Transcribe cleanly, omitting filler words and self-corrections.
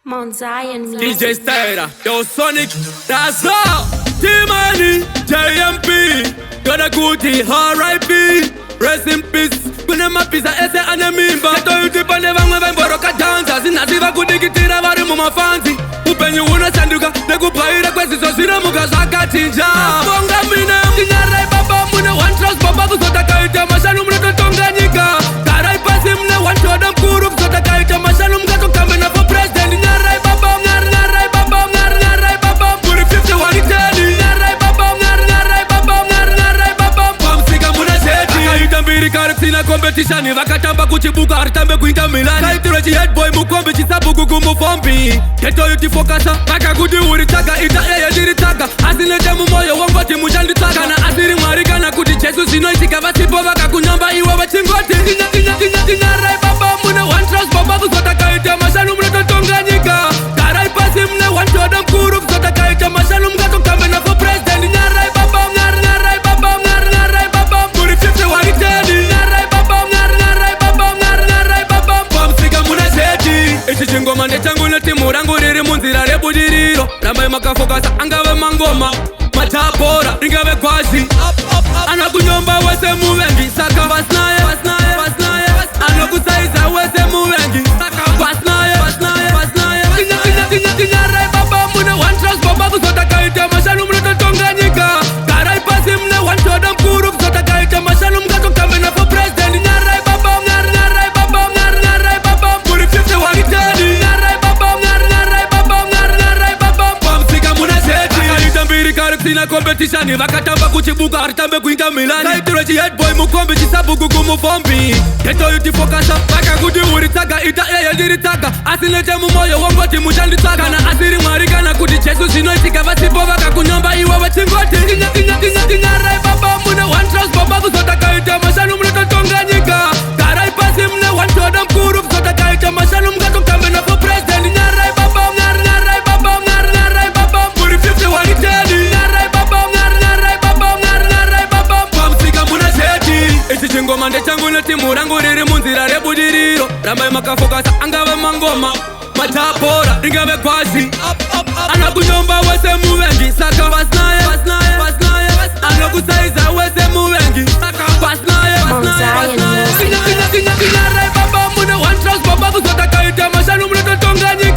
Mount Zion music. DJ Styra, yo Sonic, that's all. T-Money, JMP, gonna Gucci, R.I.P. Rest in peace. Kuna mapisa ese anemimba. Neto yutipa neva mwe mboroka danza. Sinaziva kudikitira vari mumafanzi. Upenyu unasanduka, nekupaira kwesiso zino mukazaka chinja. Bonga mina, Nyararai baba mune one trust baba kusota kaita mashanu mune tonganyika. Karai pasi mune one choda mkuru kusota kaita mashanu mkato kamena for president. Nyararai baba, Nyararai baba, Nyararai baba. Muri 50 waniteni. Nyararai baba, Nyararai baba, Nyararai baba. Pamsika muna zeti. Akaita mbiri kareksina competition. Vakatamba kuchibuka haritambe kuinta milani. Kaitiro chi head boy mukombe chisabuku kumufombi. Keto yuti fokasa. Vaka kuti uritaka ita eye diritaka. Asilete mumoyo wongoti mushanditaka. Na asiri mwarikana kuti Jesu zinoitika. Vasipo vaka kunyamba iwa vachingoti. Nyararai baba mune one trust baba kusota kaita mashanu mune tonganyika. Karai pasi mune one choda mkuru kusota kaita mashanu mkato kamena for president. Nyararai baba, Nyararai baba, Nyararai baba. Muri 50 waniteni. Nyararai baba, Nyararai baba, Nyararai baba. Pamsika mune zeti. Ichi chingoma ndechangu neti murangu riri munzira rebudiriro. Ramai makafokasa angave mangoma matapora ringave kwazi. Anakunyomba wese muvengi saka pasnaye. Anakusaiza wese muvengi saka pasnaye. Nyararai baba mune one trust baba kusota kaita mashanu mune tonganyika. Karai pasi mune one choda mkuru kusota kaita mashanu mkato kamena for president. Nyararai baba, Nyararai baba, Nyararai baba. Muri 50 waniteni. Nyararai baba, Nyararai baba, Nyararai baba. Pamsika mune zeti. Akaita mbiri kareksina competition. Vakatamba kuchibuka haritambe kuinta milani. Kaitiro chi head boy mukombe chisabuku kumufombi. Keto yuti fokasa. Vaka kuti uritaka ita eye diritaka. Asilete mumoyo wongoti mushanditaka. Na asiri mwarikana kuti Jesu zinoitika. Vasipo vaka kunyamba iwa vachingoti. Nyararai baba mune one trust baba kusota kaita mashanu mune tonganyika. Karai pasi mune one choda mkuru kusota kaita mashanu mkato kamena for president. Nyararai baba, Nyararai baba, Nyararai baba. Muri 50 waniteni. Nyararai baba, Nyararai baba, Nyararai baba. Pamsika mune zeti. Ichi chingoma ndechangu neti murangu riri munzira rebudiriro. Ramai makafokasa angave mangoma matapora ringave kwazi. Anakunyomba wese muvengi saka pasnaye. Anakusaiza wese muvengi saka pasnaye. Nyararai baba mune one trust baba kusota kaita mashanu mune tonganyika.